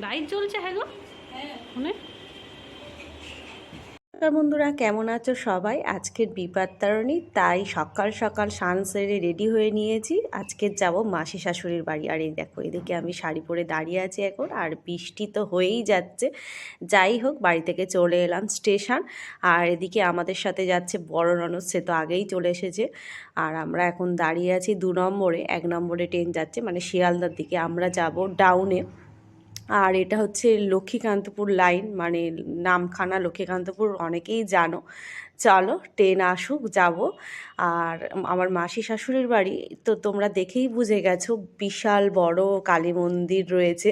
Light জ্বলছে? হ্যাঁ গো। ফোনে। নমস্কার বন্ধুরা, কেমন আছো সবাই? আজকের বিবাদ তারিণী, তাই সকাল সকাল স্নান সেরে রেডি হয়ে নিয়েছি। আজকে যাব মাসি শাশুড়ির বাড়ি। আর এই দেখো, এদিকে আমি শাড়ি পরে দাঁড়িয়ে আছি এখন, আর বৃষ্টি তো হয়েই যাচ্ছে। যাই হোক, বাড়ি থেকে চলে এলাম স্টেশন। আর এদিকে আমাদের সাথে যাচ্ছে বড় ননদ, সে তো আগেই চলে এসেছে। আর আমরা এখন দাঁড়িয়ে আছি 2 নম্বরে। 1 নম্বরে ট্রেন যাচ্ছে, মানে শিয়ালদার দিকে, আমরা যাব ডাউনে। আর এটা হচ্ছে লক্ষ্মীকান্তপুর লাইন, মানে নামখানা লক্ষ্মীকান্তপুর, অনেকেই জানো। চলো, ট্রেন আসুক, যাব। আর আমার মাসি শাশুড়ির বাড়ি তো তোমরা দেখেই বুঝে গেছো, বিশাল বড় কালী মন্দির রয়েছে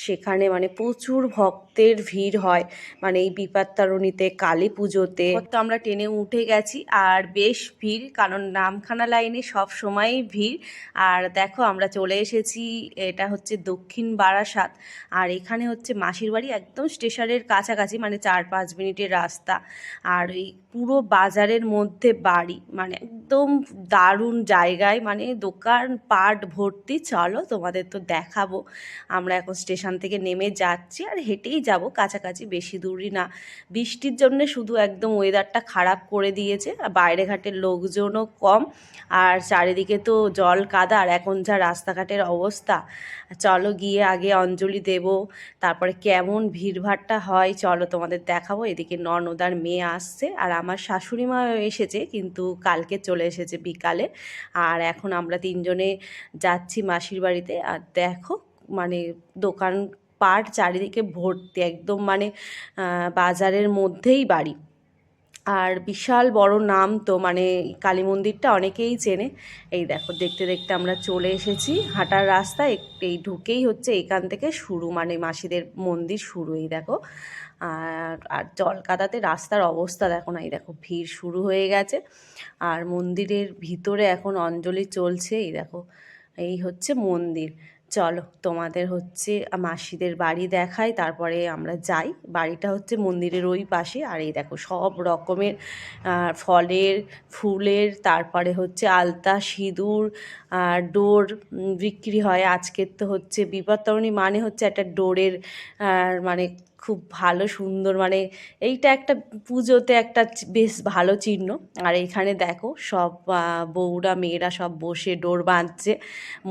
সেখানে, মানে প্রচুর ভক্তের ভিড় হয়। মানে এই বিপত্তারিণীতে, কালী পুজোতে তো আমরা ট্রেনে উঠে গেছি, আর বেশ ভিড়, কারণ নামখানা লাইনে সব সময়ই ভিড়। আর দেখো, আমরা চলে এসেছি, এটা হচ্ছে দক্ষিণ বারাসাত। আর এখানে হচ্ছে মাসির বাড়ি, একদম স্টেশনের কাছাকাছি, মানে 4-5 মিনিটের রাস্তা। আর এই পুরো বাজারের মধ্যে বাড়ি, মানে একদম দারুণ জায়গায়, মানে দোকান পাট ভর্তি। চলো, তোমাদের তো দেখাবো। আমরা এখন স্টেশন থেকে নেমে যাচ্ছি, আর হেঁটেই যাব, কাছাকাছি, বেশি দূরই না। বৃষ্টির জন্য শুধু একদম ওয়েদারটা খারাপ করে দিয়েছে, আর বাইরে ঘাটের লোকজনও কম। আর চারিদিকে তো জল কাদা, আর এখন যা রাস্তাঘাটের অবস্থা। চলো গিয়ে আগে অঞ্জলি দেব, তারপরে কেমন ভিড়ভাট্টা হয় চলো তোমাদের দেখাবো। এদিকে ননদার মেয়ে আসছে, আর আমার শাশুড়ি মা এসেছে, কিন্তু কালকে চলে এসেছে বিকালে। আর এখন আমরা 3জনে যাচ্ছি মাসির বাড়িতে। আর দেখো, মানে দোকান পাট চারিদিকে ভর্তি, একদম মানে বাজারের মধ্যেই বাড়ি। আর বিশাল বড় নাম তো, মানে কালী মন্দিরটা অনেকেই চেনে। এই দেখো, দেখতে দেখতে আমরা চলে এসেছি। হাঁটার রাস্তা এই ঢুকেই হচ্ছে, এখান থেকে শুরু, মানে মাসিদের মন্দির শুরু। এই দেখো, আর জলকাদাতে রাস্তার অবস্থা দেখো না। এই দেখো, ভিড় শুরু হয়ে গেছে। আর মন্দিরের ভিতরে এখন অঞ্জলি চলছে। এই দেখো, এই হচ্ছে মন্দির। চলো তোমাদের হচ্ছে মাসিদের বাড়ি দেখাই, তারপরে আমরা যাই। বাড়িটা হচ্ছে মন্দিরের ওই পাশে। আর এই দেখো, সব রকমের ফলের, ফুলের, তারপরে হচ্ছে আলতা, সিঁদুর, ডোর বিক্রি হয়। আজকের তো হচ্ছে বিপত্তারিণী, মানে হচ্ছে একটা ডোরের, মানে খুব ভালো সুন্দর, মানে এইটা একটা পুজোতে একটা বেশ ভালো চিহ্ন। আর এইখানে দেখো, সব বউরা মেয়েরা সব বসে ডোর বাঁধছে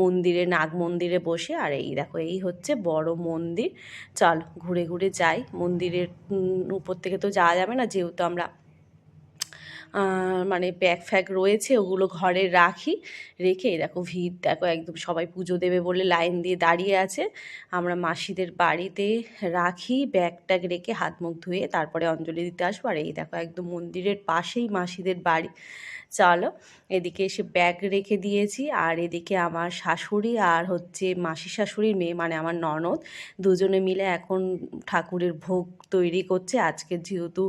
মন্দিরে, নাগ মন্দিরে বসে। আর এই দেখো, এই হচ্ছে বড় মন্দির। চল ঘুরে ঘুরে যাই মন্দিরের। উপর থেকে তো যাওয়া যাবে না, যেহেতু আমরা মানে ব্যাগ ফ্যাগ রয়েছে, ওগুলো ঘরে রাখি। রেখে এই দেখো, ভিড় দেখো, একদম সবাই পুজো দেবে বলে লাইন দিয়ে দাঁড়িয়ে আছে। আমরা মাসিদের বাড়িতে রাখি ব্যাগ ট্যাগ রেখে, হাত মুখ ধুয়ে তারপরে অঞ্জলি দিতে আসবো। আর এই দেখো, একদম মন্দিরের পাশেই মাসিদের বাড়ি। চলো, এদিকে এসে ব্যাগ রেখে দিয়েছি। আর এদিকে আমার শাশুড়ি আর হচ্ছে মাসি শাশুড়ির মেয়ে, মানে আমার ননদ, দুজনে মিলে এখন ঠাকুরের ভোগ তৈরি করছে। আজকে যেহেতু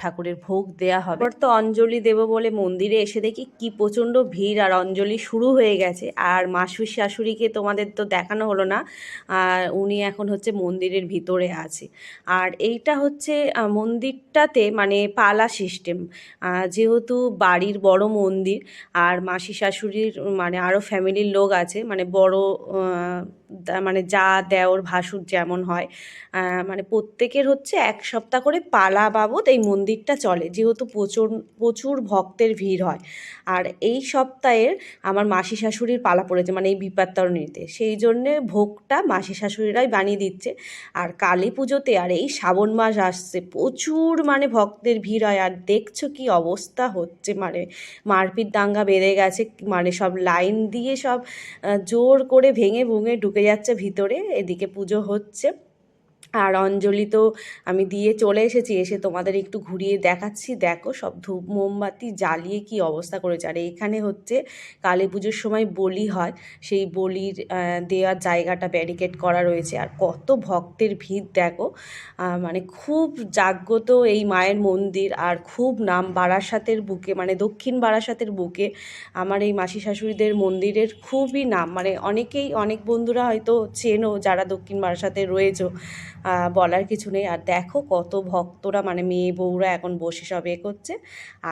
ঠাকুরের ভোগ দেয়া হবে, তো অঞ্জলি দেব বলে মন্দিরে এসে দেখি কি প্রচণ্ড ভিড়, আর অঞ্জলি শুরু হয়ে গেছে। আর মাসি শাশুড়িকে তোমাদের তো দেখানো হলো না, উনি এখন হচ্ছে মন্দিরের ভিতরে আছে। আর এইটা হচ্ছে মন্দিরটাতে মানে পালা সিস্টেম, যেহেতু বাড়ির বড় মন্দির। আর মাসি শাশুড়ির মানে আরও ফ্যামিলির লোক আছে, মানে বড়, মানে যা দেওর ভাসুর যেমন হয়, মানে প্রত্যেকের হচ্ছে 1 সপ্তাহ করে পালা বাবদ এই মন্দিরটা চলে, যেহেতু প্রচুর প্রচুর ভক্তের ভিড় হয়। আর এই সপ্তাহের আমার মাসি শাশুড়ির পালা পড়েছে, মানে এই বিপত্তারিণীতে, সেই জন্যে ভোগটা মাসি শাশুড়িরাই বানিয়ে দিচ্ছে। আর কালী পুজোতে, আর এই শ্রাবণ মাস আসছে, প্রচুর মানে ভক্তের ভিড় হয়। আর দেখছো কি অবস্থা হচ্ছে, মানে মারপিট দাঙ্গা বেঁধে গেছে, মানে সব লাইন দিয়ে সব জোর করে ভেঙে ভুঙে ঢুকে যাচ্ছে ভিতরে। এদিকে পুজো হচ্ছে। আর অঞ্জলি তো আমি দিয়ে চলে এসেছি, এসে তোমাদের একটু ঘুরিয়ে দেখাচ্ছি। দেখো, সব ধূপ মোমবাতি জ্বালিয়ে কি অবস্থা করেছে। আর এইখানে হচ্ছে কালী পুজোর সময় বলি হয়, সেই বলির দেওয়ার জায়গাটা ব্যারিকেড করা রয়েছে। আর কত ভক্তের ভিড় দেখো, মানে খুব জাগ্রত এই মায়ের মন্দির। আর খুব নাম বারাসাতের বুকে, মানে দক্ষিণ বারাসাতের বুকে আমার এই মাসি শাশুড়িদের মন্দিরের খুবই নাম। মানে অনেকেই, অনেক বন্ধুরা হয়তো চেনো যারা দক্ষিণ বারাসাতে রয়েছো, বলার কিছু নেই। আর দেখো কত ভক্তরা, মানে মেয়ে বউরা এখন বসে সব করছে।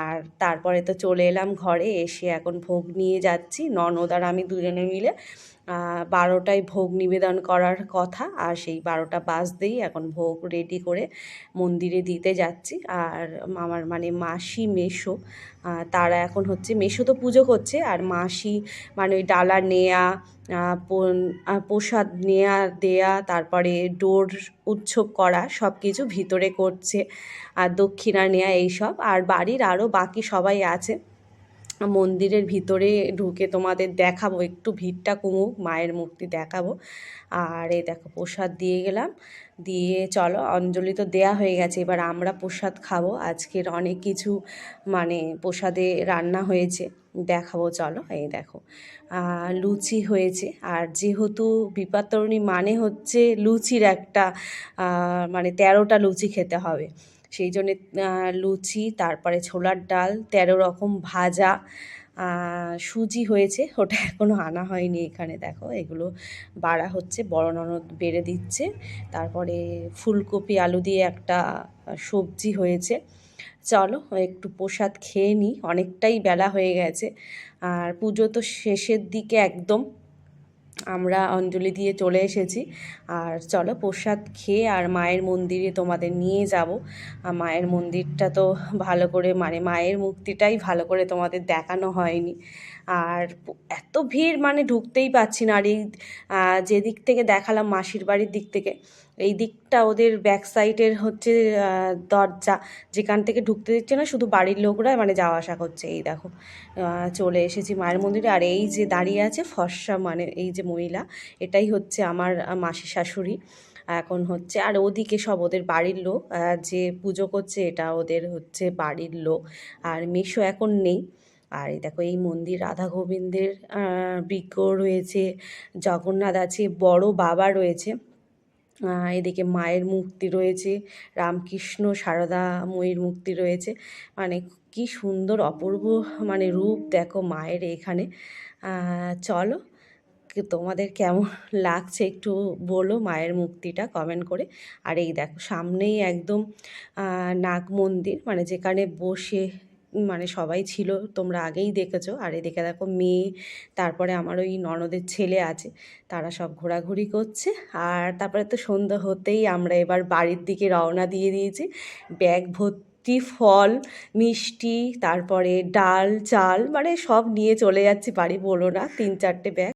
আর তারপরে তো চলে এলাম ঘরে, এসে এখন ভোগ নিয়ে যাচ্ছি, ননদ আর আমি দুজনে মিলে। 12টায় ভোগ নিবেদন করার কথা, আর সেই 12টা বাজতেই এখন ভোগ রেডি করে মন্দিরে দিতে যাচ্ছি। আর আমার মানে মাসি মেসো তারা এখন হচ্ছে, মেসো তো পুজো করছে, আর মাসি মানে ওই ডালা নেয়া, প্রসাদ নেয়া দেয়া, তারপরে ডোর উৎসব করা সব কিছু ভিতরে করছে, আর দক্ষিণা নেয়া এইসব। আর বাড়ির আরও বাকি সবাই আছে। মন্দিরের ভিতরে ঢুকে তোমাদের দেখাবো, একটু ভিড়টা কমুক, মায়ের মূর্তি দেখাবো। আর এই দেখো প্রসাদ দিয়ে গেলাম, দিয়ে চলো, অঞ্জলি তো দেয়া হয়ে গেছে, এবার আমরা প্রসাদ খাবো। আজকের অনেক কিছু মানে প্রসাদে রান্না হয়েছে, দেখাবো চলো। এই দেখো লুচি হয়েছে, আর যেহেতু বিপাত্তরণী মানে হচ্ছে লুচির একটা মানে 13টা লুচি খেতে হবে, সেই জন্যে লুচি, তারপরে ছোলার ডাল, 13 রকম ভাজা, সুজি হয়েছে, ওটা এখনও আনা হয়নি। এখানে দেখো এগুলো বাড়া হচ্ছে, বড় ননদ বেড়ে দিচ্ছে। তারপরে ফুলকপি আলু দিয়ে একটা সবজি হয়েছে। চলো একটু প্রসাদ খেয়ে নিই, অনেকটাই বেলা হয়ে গেছে, আর পুজো তো শেষের দিকে একদম, আমরা অঞ্জলি দিয়ে চলে এসেছি। আর চলো প্রসাদ খেয়ে আর মায়ের মন্দিরে তোমাদের নিয়ে যাব। মায়ের মন্দিরটা তো ভালো করে মানে মায়ের মূর্তিটাই ভালো করে তোমাদের দেখানো হয়নি। আর এত ভিড় মানে ঢুকতেই পাচ্ছি না। আর এই যেদিক থেকে দেখালাম মাসির বাড়ির দিক থেকে, এই দিকটা ওদের ব্যাক সাইডের হচ্ছে দরজা, যেখান থেকে ঢুকতে দিচ্ছে না, শুধু বাড়ির লোকরা মানে যাওয়া আসা করছে। এই দেখো চলে এসেছি মায়ের মন্দিরে। আর এই যে দাঁড়িয়ে আছে ফর্সা মানে এই যে মহিলা, এটাই হচ্ছে আমার মাসি শাশুড়ি এখন হচ্ছে। আর ওদিকে সব ওদের বাড়ির লোক, যে পুজো করছে এটা ওদের হচ্ছে বাড়ির লোক। আর মেসো এখন নেই। আর এই দেখো এই মন্দির রাধা গোবিন্দের বিগ্রহ রয়েছে, জগন্নাথ আছে, বড় বাবা রয়েছে, এদিকে মায়ের মূর্তি রয়েছে, রামকৃষ্ণ সারদাময়ীর মূর্তি রয়েছে। মানে কি সুন্দর অপূর্ব মানে রূপ দেখো মায়ের এখানে। চলো তোমাদের কেমন লাগছে একটু বলো মায়ের মূর্তিটা কমেন্ট করে। আর এই দেখো সামনেই একদম নাগ মন্দির, মানে যেখানে বসে মানে সবাই ছিল, তোমরা আগেই দেখেছো। আর এদিকে দেখো মেয়ে, তারপরে আমার ওই ননদের ছেলে আছে, তারা সব ঘোরাঘুরি করছে। আর তারপরে তো সন্ধ্যা হতেই আমরা এবার বাড়ির দিকে রওনা দিয়ে দিয়েছি, ব্যাগ ভর্তি ফল, মিষ্টি, তারপরে ডাল চাল, মানে সব নিয়ে চলে যাচ্ছি বাড়ি, বলো না, 3-4টে ব্যাগ।